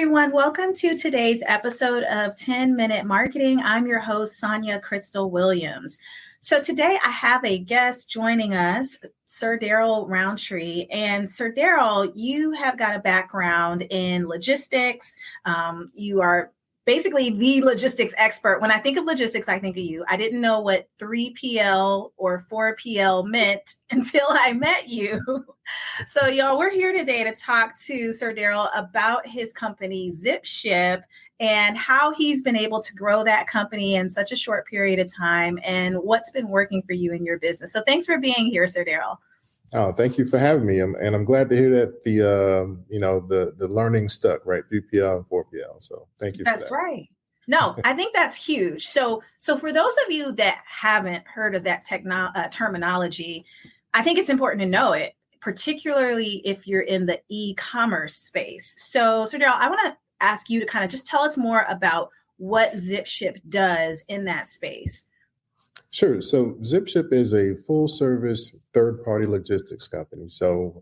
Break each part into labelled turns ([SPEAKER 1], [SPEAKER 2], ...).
[SPEAKER 1] everyone. Welcome to today's episode of 10-Minute Marketing. I'm your host, Sonja Crystal Williams. So today I have a guest joining us, SirDarryl Roundtree. And SirDarryl, you have got a background in logistics. You are basically the logistics expert. When I think of logistics, I think of you. I didn't know what 3PL or 4PL meant until I met you. So y'all, we're here today to talk to SirDarryl about his company, ZipShip, and how he's been able to grow that company in such a short period of time and what's been working for you in your business. So thanks for being here, SirDarryl.
[SPEAKER 2] Oh, thank you for having me. And I'm glad to hear that the learning stuck, right? 3PL and 4PL. So thank you.
[SPEAKER 1] That's right. No, I think that's huge. So for those of you that haven't heard of that terminology, I think it's important to know it, particularly if you're in the e-commerce space. So SirDarryl, I want to ask you to kind of just tell us more about what ZipShip does in that space.
[SPEAKER 2] Sure. So ZipShip is a full service third-party logistics company. So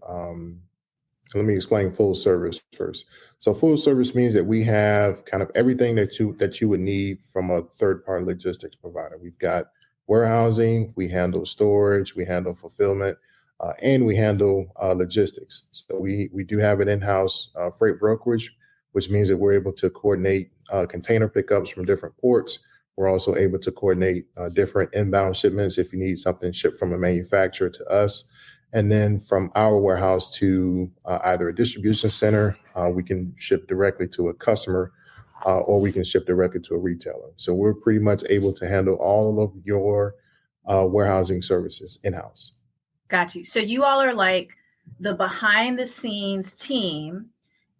[SPEAKER 2] let me explain full service first. So full service means that we have kind of everything that you would need from a third-party logistics provider. We've got warehousing, we handle storage, we handle fulfillment, and we handle logistics. So we do have an in-house freight brokerage, which means that we're able to coordinate container pickups from different ports. We're also able to coordinate different inbound shipments if you need something shipped from a manufacturer to us. And then from our warehouse to either a distribution center, we can ship directly to a customer, or we can ship directly to a retailer. So we're pretty much able to handle all of your warehousing services in-house.
[SPEAKER 1] Got you. So you all are like the behind the scenes team.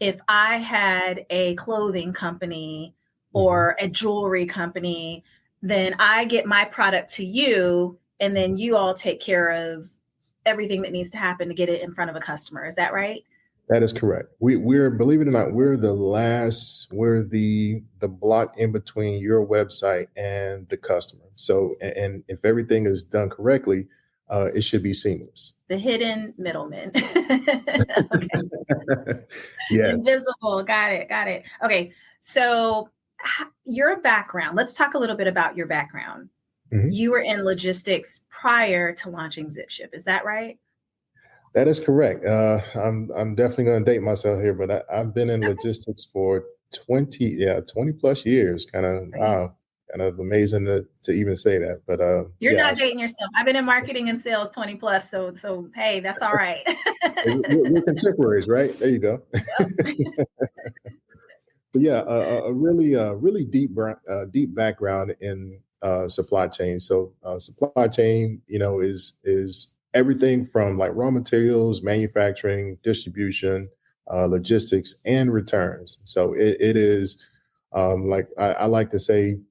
[SPEAKER 1] If I had a clothing company or a jewelry company, then I get my product to you, and then you all take care of everything that needs to happen to get it in front of a customer. Is that right?
[SPEAKER 2] That is correct. We're, believe it or not, we're the block in between your website and the customer. So, and if everything is done correctly, it should be seamless.
[SPEAKER 1] The hidden middleman.
[SPEAKER 2] Yes.
[SPEAKER 1] Invisible. Got it. Okay. So your background, let's talk a little bit about your background. Mm-hmm. You were in logistics prior to launching ZipShip. Is that right?
[SPEAKER 2] That is correct. I'm definitely going to date myself here, but I've been in logistics for 20 plus years. Kind of amazing to even say that. But
[SPEAKER 1] you're not dating yourself. I've been in marketing and sales 20 plus. So hey, that's all right.
[SPEAKER 2] We're contemporaries, right? There you go. But yeah, a really deep background in supply chain. So supply chain, is everything from like raw materials, manufacturing, distribution, logistics, and returns. So it is like I like to say,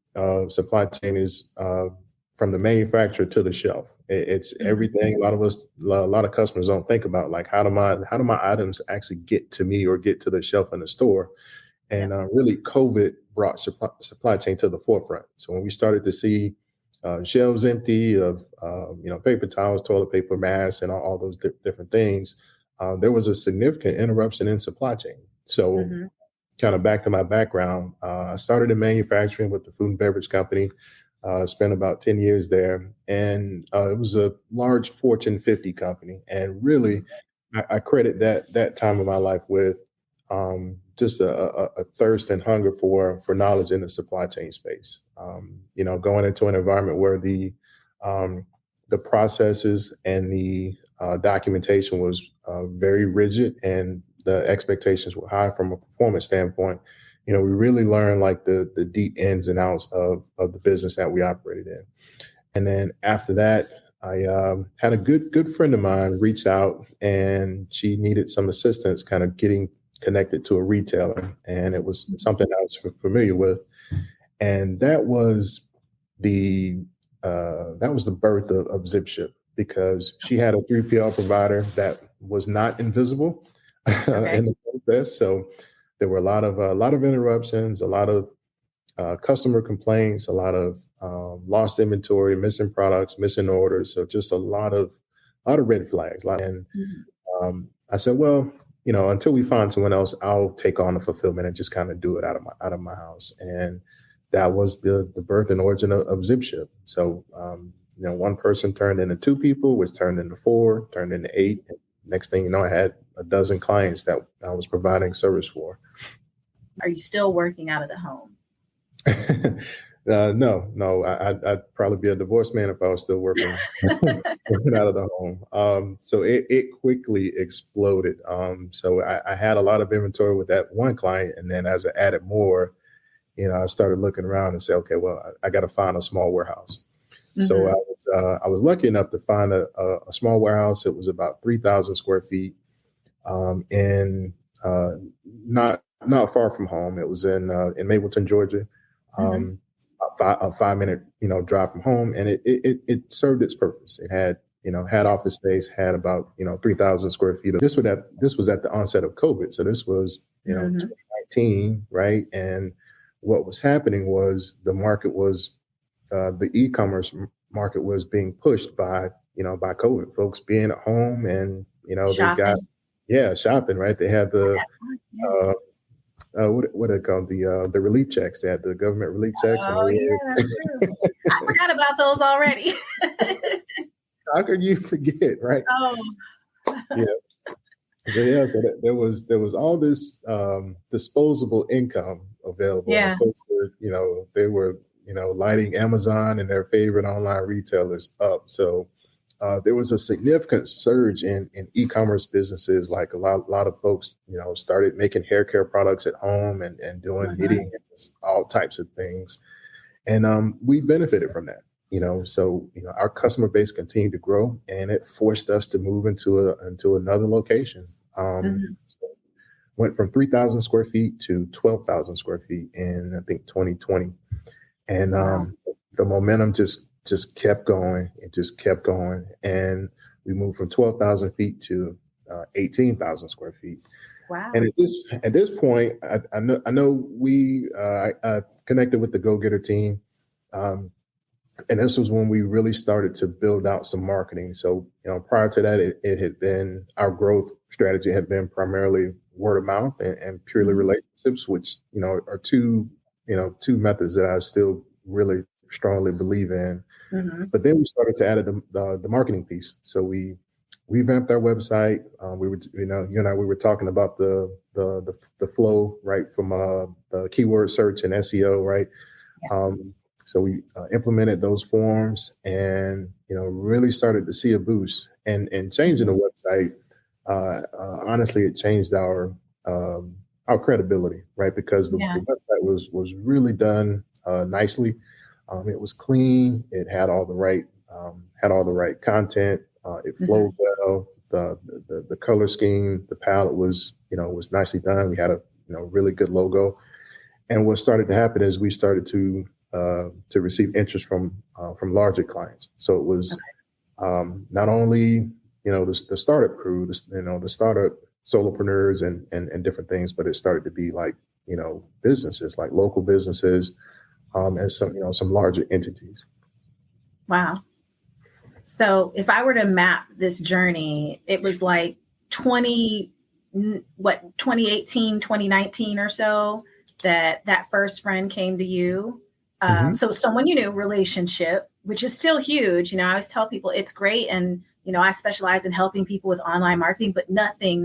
[SPEAKER 2] supply chain is from the manufacturer to the shelf. It's everything. A lot of customers don't think about like how do my items actually get to me or get to the shelf in the store. And really, COVID brought supply chain to the forefront. So when we started to see shelves empty of paper towels, toilet paper, masks, and all those different things, there was a significant interruption in supply chain. So kind of back to my background, I started in manufacturing with the food and beverage company, spent about 10 years there. And it was a large Fortune 50 company. And really, I credit that time of my life with just a thirst and hunger for knowledge in the supply chain space. Going into an environment where the processes and the documentation was very rigid and the expectations were high from a performance standpoint. We really learned like the deep ins and outs of the business that we operated in. And then after that, I had a good friend of mine reach out, and she needed some assistance kind of getting connected to a retailer, and it was something I was familiar with, and that was the birth of ZipShip, because she had a 3PL provider that was not invisible in the process. So there were a lot of interruptions, a lot of customer complaints, a lot of lost inventory, missing products, missing orders. So just a lot of red flags. And I said, well, until we find someone else, I'll take on the fulfillment and just kind of do it out of my house. And that was the birth and origin of ZipShip. So, one person turned into two people, which turned into four, turned into eight. And next thing you know, I had a dozen clients that I was providing service for.
[SPEAKER 1] Are you still working out of the home?
[SPEAKER 2] No. I'd probably be a divorced man if I was still working out of the home. So it quickly exploded. So I had a lot of inventory with that one client, and then as I added more, I started looking around and say, okay, well, I got to find a small warehouse. Mm-hmm. So I was lucky enough to find a small warehouse. It was about 3,000 square feet, and not far from home. It was in Mapleton, Georgia. Mm-hmm. A 5-minute, drive from home, and it served its purpose. It had office space, had about 3,000 square feet. This was at the onset of COVID, so this was mm-hmm. 2019, right? And what was happening was the market was the e-commerce market was being pushed by COVID. Folks being at home, and shopping. They got shopping, right? They had the what are they called? The relief checks. They had the government relief checks.
[SPEAKER 1] Oh, yeah, that's true. I forgot about those already.
[SPEAKER 2] How could you forget, right?
[SPEAKER 1] Oh.
[SPEAKER 2] Yeah. So there was all this disposable income available.
[SPEAKER 1] Yeah.
[SPEAKER 2] And folks were, they were, lighting Amazon and their favorite online retailers up. So there was a significant surge in e-commerce businesses. Like a lot of folks, started making hair care products at home and doing mm-hmm. knitting and all types of things. And we benefited from that, so our customer base continued to grow, and it forced us to move into another location. Mm-hmm. Went from 3,000 square feet to 12,000 square feet in, I think, 2020. And wow. The momentum just kept going. It just kept going. And we moved from 12,000 feet to 18,000 square feet.
[SPEAKER 1] Wow.
[SPEAKER 2] And at this point, I know we connected with the Go Getter team. And this was when we really started to build out some marketing. So, prior to that, it had been, our growth strategy had been primarily word of mouth and purely mm-hmm. relationships, which, are two methods that I still really strongly believe in. Mm-hmm. But then we started to add the marketing piece. So we revamped our website. We were, you and I, we were talking about the flow, right, from the keyword search and SEO, right? Yeah. So we implemented those forms and, really started to see a boost and changing the website. Honestly, it changed our credibility, right? Because the website was really done nicely. It was clean. It had all the right content. It flowed mm-hmm. well. The color scheme, the palette was nicely done. We had a really good logo. And what started to happen is we started to receive interest from larger clients. So it was not only the startup crew, the startup solopreneurs and different things, but it started to be like businesses, like local businesses, and some larger entities.
[SPEAKER 1] Wow. So if I were to map this journey, it was like 2018, 2019 or so that first friend came to you. Mm-hmm. So someone relationship, which is still huge. I always tell people it's great. And, I specialize in helping people with online marketing, but nothing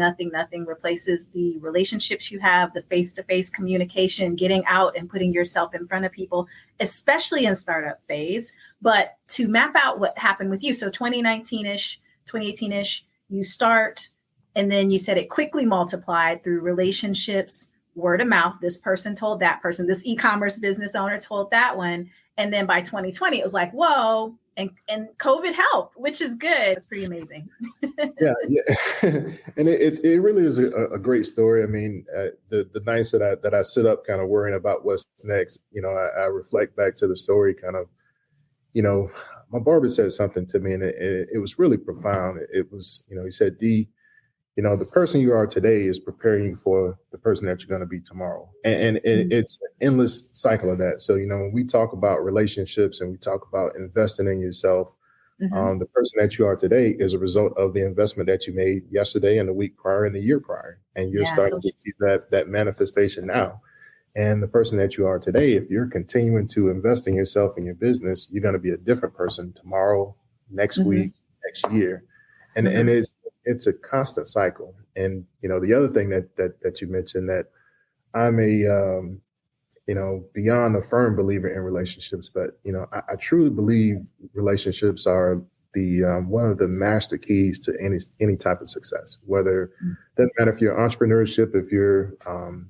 [SPEAKER 1] replaces the relationships you have, the face-to-face communication, getting out and putting yourself in front of people, especially in startup phase. But to map out what happened with you. So 2019-ish, 2018-ish, you start, and then you said it quickly multiplied through relationships, word of mouth. This person told that person, this e-commerce business owner told that one. And then by 2020, it was like, whoa, and COVID helped, which is good. It's pretty amazing.
[SPEAKER 2] Yeah. And it really is a great story. I mean, the nights that I sit up kind of worrying about what's next, I reflect back to the story kind of, my barber said something to me and it was really profound. It was, he said, D, the person you are today is preparing you for the person that you're going to be tomorrow. And mm-hmm. it's an endless cycle of that. So, when we talk about relationships and we talk about investing in yourself,
[SPEAKER 1] Mm-hmm.
[SPEAKER 2] The person that you are today is a result of the investment that you made yesterday and the week prior and the year prior. And you're
[SPEAKER 1] Yeah.
[SPEAKER 2] starting to see that manifestation now. And the person that you are today, if you're continuing to invest in yourself and your business, you're going to be a different person tomorrow, next
[SPEAKER 1] Mm-hmm.
[SPEAKER 2] week, next year. And
[SPEAKER 1] Mm-hmm.
[SPEAKER 2] and it's a constant cycle. And the other thing that you mentioned, that I'm a beyond a firm believer in relationships, but I truly believe relationships are the one of the master keys to any type of success. Whether doesn't matter if you're entrepreneurship, if you're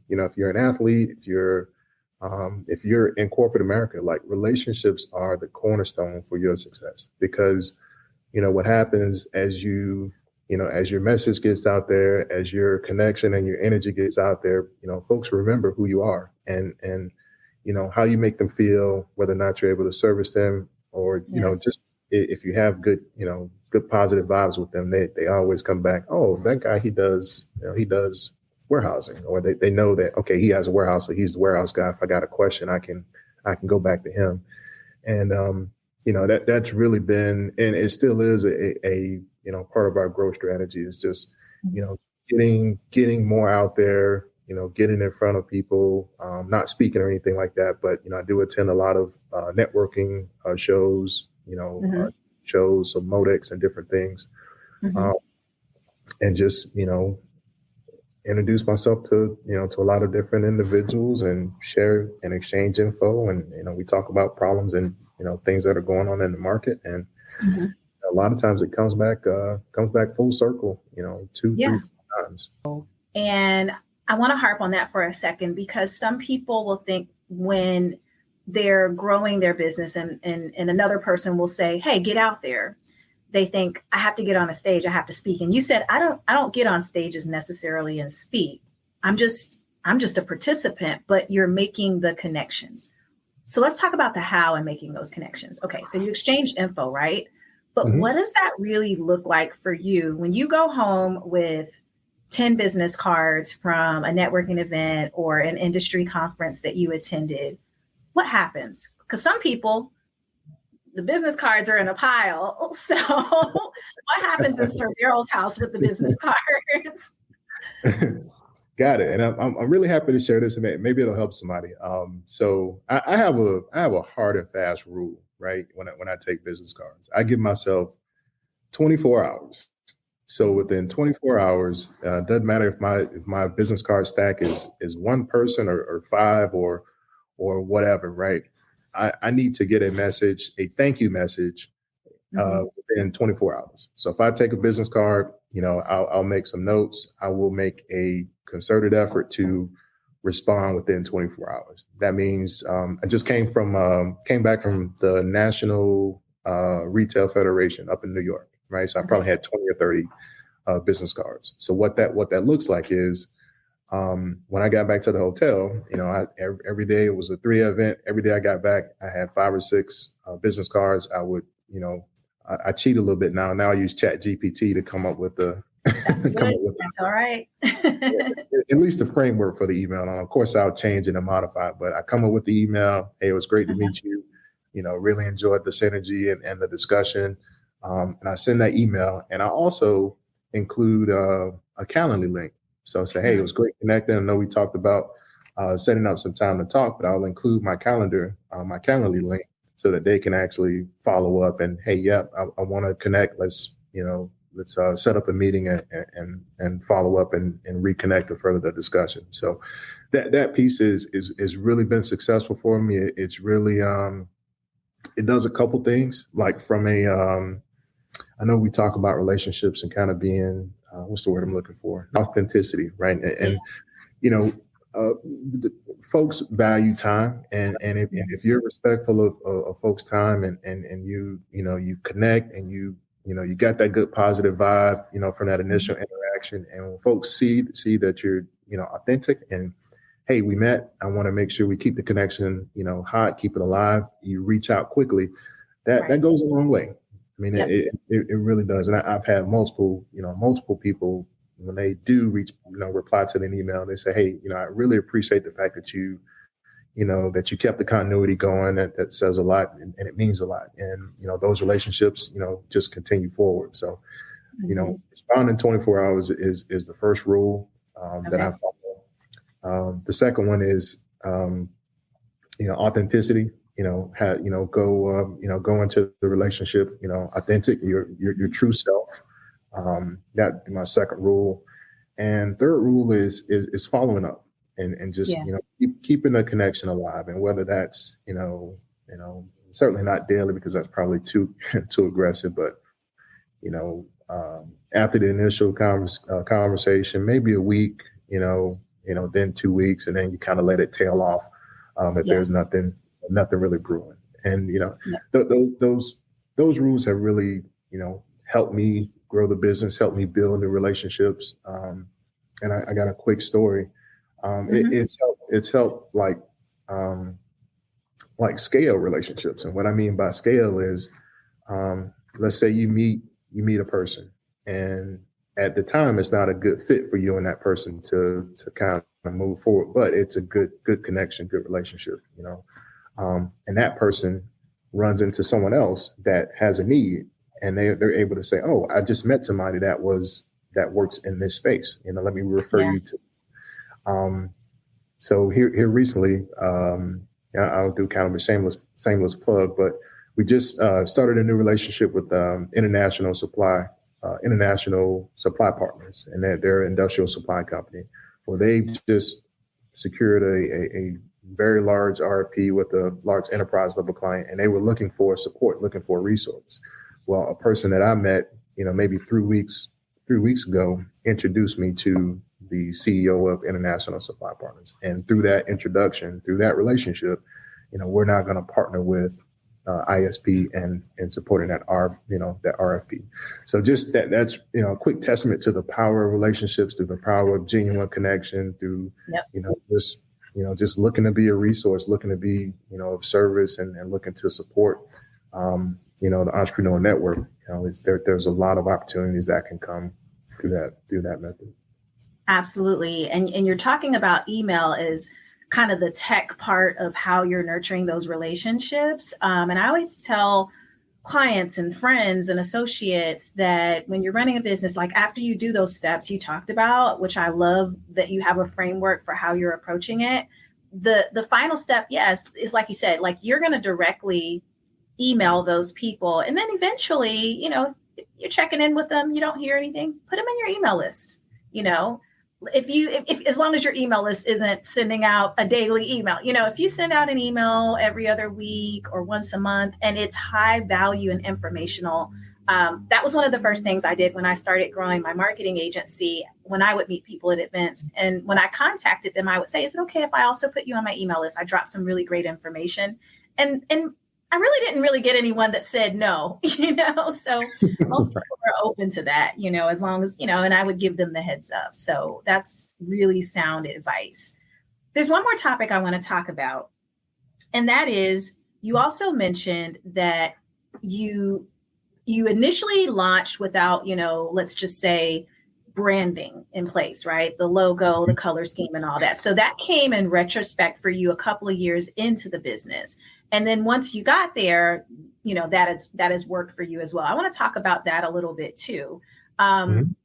[SPEAKER 2] if you're an athlete, if you're in corporate America, like, relationships are the cornerstone for your success. Because what happens as as your message gets out there, as your connection and your energy gets out there, folks remember who you are, and how you make them feel, whether or not you're able to service them, or just if you have good positive vibes with them, they always come back. Oh, that guy, he does warehousing, or they know that, okay, he has a warehouse, so he's the warehouse guy. If I got a question, I can go back to him. And that's really been, and it still is a part of our growth strategy, is just getting more out there, getting in front of people, not speaking or anything like that, but I do attend a lot of networking shows, shows, so Modex and different things, and just introduce myself to to a lot of different individuals, and share and exchange info, and we talk about problems and things that are going on in the market, and a lot of times it comes back full circle, 2, 3, 4 times.
[SPEAKER 1] And I want to harp on that for a second, because some people will think, when they're growing their business and another person will say, hey, get out there, they think, I have to get on a stage, I have to speak. And you said, I don't get on stages necessarily and speak. I'm just a participant, but you're making the connections. So let's talk about the how and making those connections. Okay, so you exchanged info, right? But what does that really look like for you when you go home with 10 business cards from a networking event or an industry conference that you attended? What happens? Because some people, the business cards are in a pile. So what happens in SirDarryl's house with the business cards?
[SPEAKER 2] Got it. And I'm really happy to share this, and maybe it'll help somebody. So I have a hard and fast rule, right? When I take business cards, I give myself 24 hours. So within 24 hours, doesn't matter if my business card stack is one person or 5 or whatever, right? I need to get a message, a thank you message, within 24 hours. So if I take a business card, I'll make some notes. I will make a concerted effort to respond within 24 hours. That means I just came back from the National Retail Federation up in New York, right? So I probably had 20 or 30 business cards. So what that looks like is, when I got back to the hotel, every day it was a 3 event. Every day I got back, I had 5 or 6 business cards. I would, I cheat a little bit now. Now I use Chat GPT to come up with the.
[SPEAKER 1] That's good. That's all right.
[SPEAKER 2] At least the framework for the email. And of course, I'll change it and modify it. But I come up with the email. Hey, it was great to meet you. Really enjoyed the synergy and the discussion. And I send that email, and I also include a Calendly link. So say, hey, it was great connecting. I know we talked about setting up some time to talk, but I'll include my Calendly link, so that they can actually follow up and, hey, I want to connect. Let's set up a meeting and follow up and reconnect to further the discussion. So that piece is really been successful for me. It's really it does a couple things, like from I know we talk about relationships and kind of being what's the word I'm looking for? Authenticity, right? And folks value time, and if you're respectful of folks' time, and you connect, and you got that good positive vibe, from that initial interaction, and when folks see that you're authentic, and hey, we met, I want to make sure we keep the connection hot, keep it alive, you reach out quickly, that goes a long way. I mean, it really does. And I've had multiple people, when they do reply to an email, they say, hey, I really appreciate the fact that you that you kept the continuity going. That says a lot, and it means a lot. And, those relationships, just continue forward. So, respond in 24 hours is the first rule that I follow. The second one is, authenticity. Go into the relationship, authentic, your true self. That my second rule. And third rule is following up and just, keeping the connection alive. And whether that's, certainly not daily, because that's probably too aggressive, but, after the initial conversation, maybe a week, then 2 weeks, and then you kind of let it tail off if there's nothing really brewing. And, those rules have really, helped me grow the business, helped me build new relationships. And I got a quick story. It's helped like scale relationships. And what I mean by scale is, let's say you meet a person, and at the time it's not a good fit for you and that person to kind of move forward, but it's a good connection, good relationship, and that person runs into someone else that has a need, and they're able to say, oh, I just met somebody that works in this space. Let me refer you to. So here recently, I'll do kind of a shameless plug, but we just started a new relationship with international supply partners, and they're an industrial supply company. Well, they just secured a very large RFP with a large enterprise level client, and they were looking for support, looking for a resource. Well, a person that I met, maybe 3 weeks ago, introduced me to the CEO of International Supply Partners. And through that introduction, through that relationship, we're now going to partner with ISP and supporting that RFP. So just that's, a quick testament to the power of relationships, to the power of genuine connection, through, just looking to be a resource, looking to be, of service, and looking to support, the entrepreneurial network. There's a lot of opportunities that can come through that method.
[SPEAKER 1] Absolutely. And you're talking about email as kind of the tech part of how you're nurturing those relationships. And I always tell clients and friends and associates that when you're running a business, like after you do those steps you talked about, which I love that you have a framework for how you're approaching it. The final step, is like you said, like you're going to directly email those people. And then eventually, you're checking in with them, you don't hear anything, put them in your email list. If as long as your email list isn't sending out a daily email, if you send out an email every other week or once a month and it's high value and informational, that was one of the first things I did when I started growing my marketing agency. When I would meet people at events, and when I contacted them, I would say, is it okay if I also put you on my email list? I dropped some really great information, and I really didn't get anyone that said no, so most people are open to that, as long as, and I would give them the heads up. So that's really sound advice. There's one more topic I want to talk about. And that is, you also mentioned that you initially launched without, let's just say branding in place, right? The logo, the color scheme and all that. So that came in retrospect for you a couple of years into the business. And then once you got there, that has worked for you as well. I want to talk about that a little bit too. And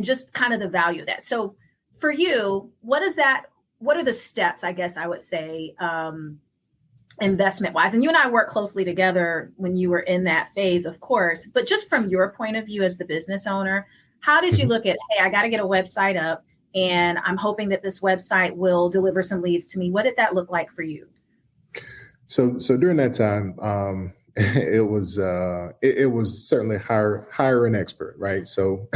[SPEAKER 1] just kind of the value of that. So for you, what are the steps, I guess I would say, investment wise? And you and I work closely together when you were in that phase, of course, but just from your point of view as the business owner, how did you look at, hey, I got to get a website up and I'm hoping that this website will deliver some leads to me. What did that look like for you?
[SPEAKER 2] So during that time, it was certainly hire an expert, right? So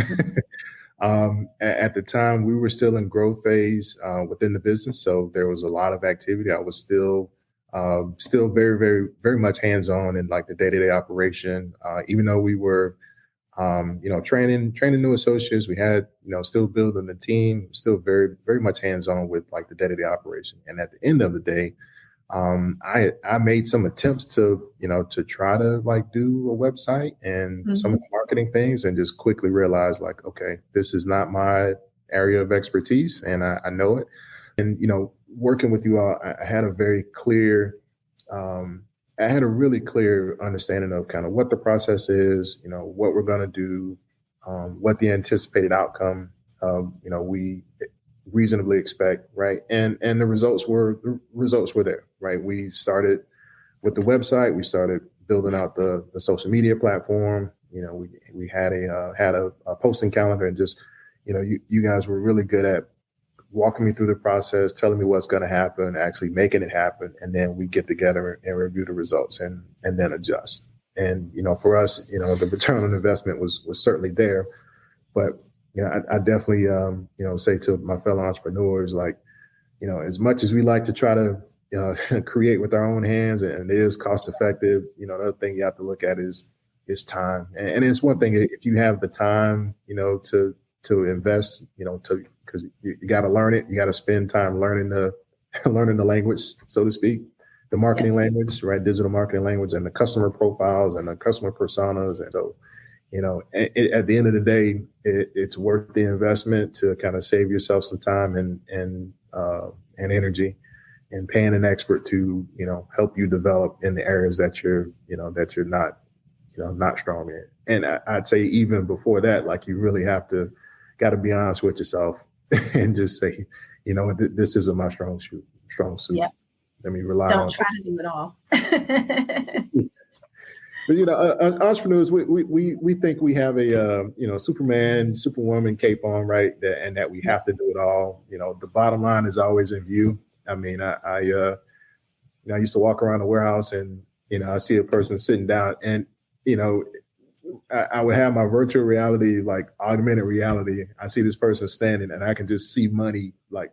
[SPEAKER 2] at the time, we were still in growth phase within the business, so there was a lot of activity. I was still very, very, very much hands-on in like the day-to-day operation. Even though we were, training new associates, we had, still building the team, still very, very much hands-on with like the day-to-day operation. And at the end of the day, I made some attempts to try to like do a website and some of the marketing things, and just quickly realized like, okay, this is not my area of expertise, and I know it. And, working with you all, I had a very clear, I had a really clear understanding of kind of what the process is, what we're going to do, what the anticipated outcome, we reasonably expect, right? And the results were there, right? We started with the website, we started building out the social media platform. We had a posting calendar, and just, you guys were really good at walking me through the process, telling me what's going to happen, actually making it happen. And then we get together and review the results and then adjust. And, for us, the return on investment was certainly there. But, I definitely, say to my fellow entrepreneurs, like, as much as we like to try to create with our own hands, and it is cost effective, the other thing you have to look at is time. And it's one thing if you have the time, to invest, because you got to learn it. You got to spend time learning the language, so to speak, the marketing language, right? Digital marketing language, and the customer profiles and the customer personas. And so, at the end of the day, it's worth the investment to kind of save yourself some time and energy, and paying an expert to, help you develop in the areas that you're not strong in. And I'd say even before that, like, you really got to be honest with yourself and just say, this isn't my strong suit.
[SPEAKER 1] Yeah.
[SPEAKER 2] Let me rely on.
[SPEAKER 1] Don't try to do it all.
[SPEAKER 2] But, entrepreneurs, we think we have a, Superman, Superwoman cape on, right? And that we have to do it all. The bottom line is always in view. I mean, I used to walk around the warehouse, and, I see a person sitting down, and, I would have my virtual reality, like augmented reality. I see this person standing, and I can just see money, like,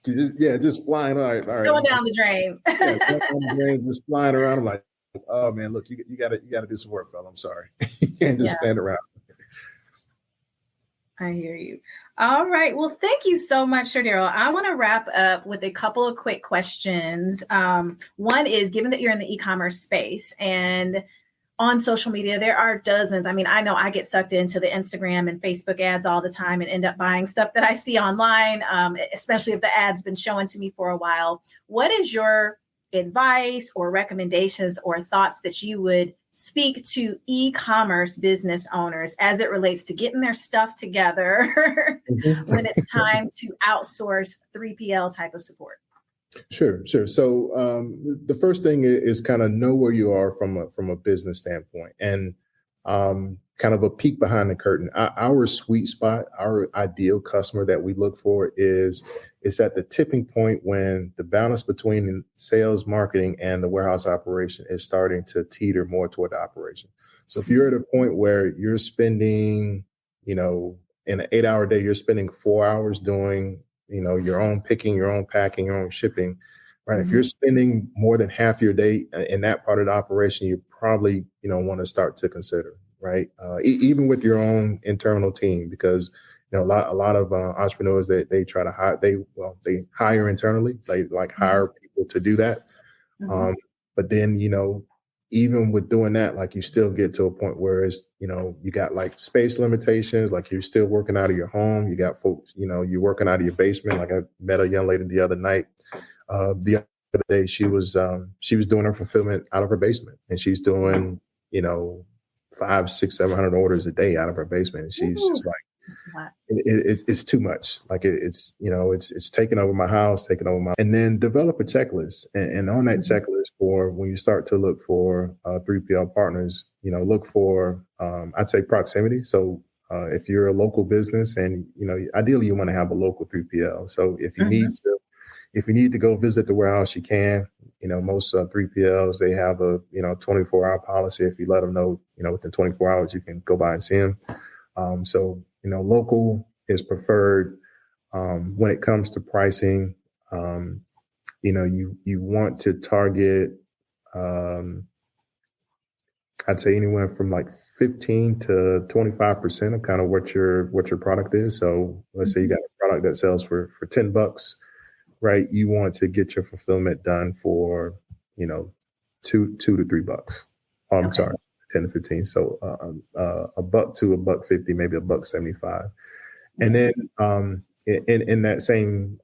[SPEAKER 2] just flying. All right.
[SPEAKER 1] Going down the drain.
[SPEAKER 2] Going down the drain, just flying around. I'm like, oh man, look, you got to do some work, fella. I'm sorry. You can't just stand around.
[SPEAKER 1] I hear you. All right. Well, thank you so much, SirDarryl. I want to wrap up with a couple of quick questions. One is, given that you're in the e-commerce space and on social media, there are dozens. I mean, I know I get sucked into the Instagram and Facebook ads all the time and end up buying stuff that I see online, especially if the ad's been showing to me for a while. What is your advice or recommendations or thoughts that you would speak to e-commerce business owners as it relates to getting their stuff together when it's time to outsource 3PL type of support?
[SPEAKER 2] Sure. So the first thing is kind of know where you are from a business standpoint, and kind of a peek behind the curtain. Our sweet spot, our ideal customer that we look for is at the tipping point when the balance between sales, marketing, and the warehouse operation is starting to teeter more toward the operation. So if you're at a point where you're spending, in an 8-hour day, you're spending 4 hours doing your own picking, your own packing, your own shipping, right? Mm-hmm. If you're spending more than half your day in that part of the operation, you probably, want to start to consider, right? Even with your own internal team, because, a lot of entrepreneurs that they try to hire, they hire internally, they hire people to do that. Mm-hmm. But then, even with doing that, like, you still get to a point where it's, you got like space limitations, like you're still working out of your home. You got folks, you're working out of your basement. Like, I met a young lady the other night. The other day, she was doing her fulfillment out of her basement, and she's doing, 500, 600, 700 orders a day out of her basement. And she's just like, it's too much. Like, it's taking over my house, and then develop a checklist. And on that checklist, for when you start to look for 3PL partners, look for, I'd say, proximity. So if you're a local business, and, ideally you want to have a local 3PL. So if you need to go visit the warehouse, you can. Most 3PLs, they have a 24-hour policy. If you let them know, within 24 hours, you can go by and see them. So local is preferred. When it comes to pricing, you want to target, I'd say, anywhere from like 15 to 25% of kind of what your product is. So let's say you got a product that sells for $10, right? You want to get your fulfillment done for, $2 to $3. Oh, I'm sorry, 10 to 15. So $1 to $1.50, maybe $1.75. And then in that same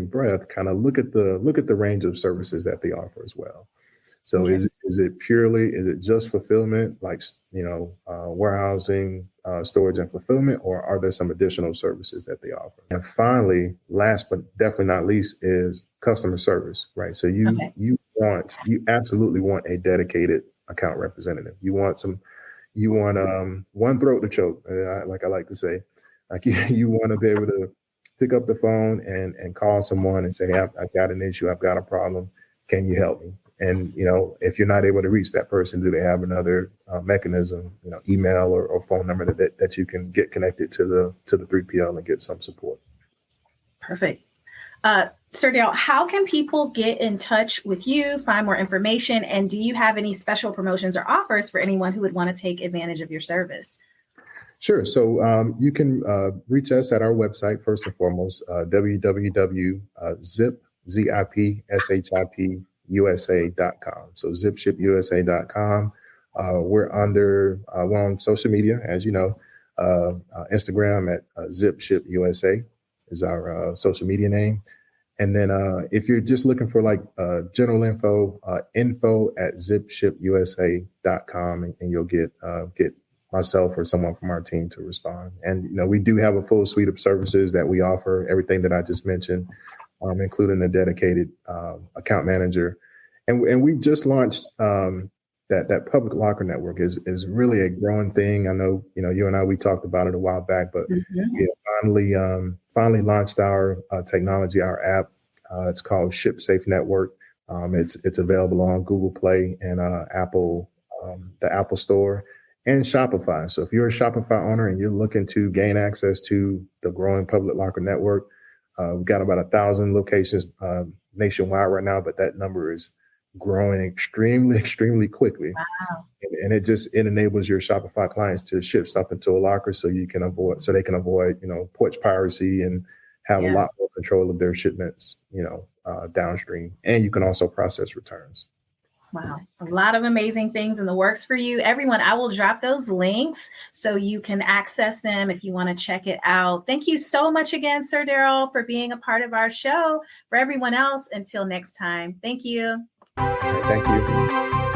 [SPEAKER 2] breath, kind of look at the range of services that they offer as well. So
[SPEAKER 1] Okay.
[SPEAKER 2] is it just fulfillment, like, warehousing, storage and fulfillment, or are there some additional services that they offer? And finally, last but definitely not least, is customer service, right? So
[SPEAKER 1] Okay.
[SPEAKER 2] you absolutely want a dedicated account representative. You want one throat to choke, like I like to say. Like you want to be able to pick up the phone and call someone and say, hey, I've got an issue, I've got a problem, can you help me? And if you're not able to reach that person, do they have another mechanism, email or phone number that you can get connected to the 3PL and get some support?
[SPEAKER 1] Perfect. SirDarryl, how can people get in touch with you, find more information, and do you have any special promotions or offers for anyone who would want to take advantage of your service?
[SPEAKER 2] Sure. So you can reach us at our website, first and foremost, www.zipshipUSA.com. So zipshipusa.com. We're on social media, as you know, Instagram at zipshipusa is our social media name. And then if you're just looking for general info at zipshipusa.com, and you'll get myself or someone from our team to respond. And we do have a full suite of services that we offer, everything that I just mentioned, including a dedicated account manager. And we've just launched that public locker network is really a growing thing. I know you and I, we talked about it a while back, but we have finally launched our technology, our app. It's called ShipSafe Network. It's available on Google Play and Apple, the Apple Store, and Shopify. So if you're a Shopify owner and you're looking to gain access to the growing public locker network, we've got about 1,000 locations nationwide right now, but that number is growing extremely, extremely quickly.
[SPEAKER 1] Wow.
[SPEAKER 2] And it enables your Shopify clients to ship stuff into a locker so they can avoid porch piracy and have a lot more control of their shipments, downstream. And you can also process returns.
[SPEAKER 1] Wow. A lot of amazing things in the works for you. Everyone, I will drop those links so you can access them if you want to check it out. Thank you so much again, SirDarryl, for being a part of our show. For everyone else, until next time, thank you.
[SPEAKER 2] Thank you.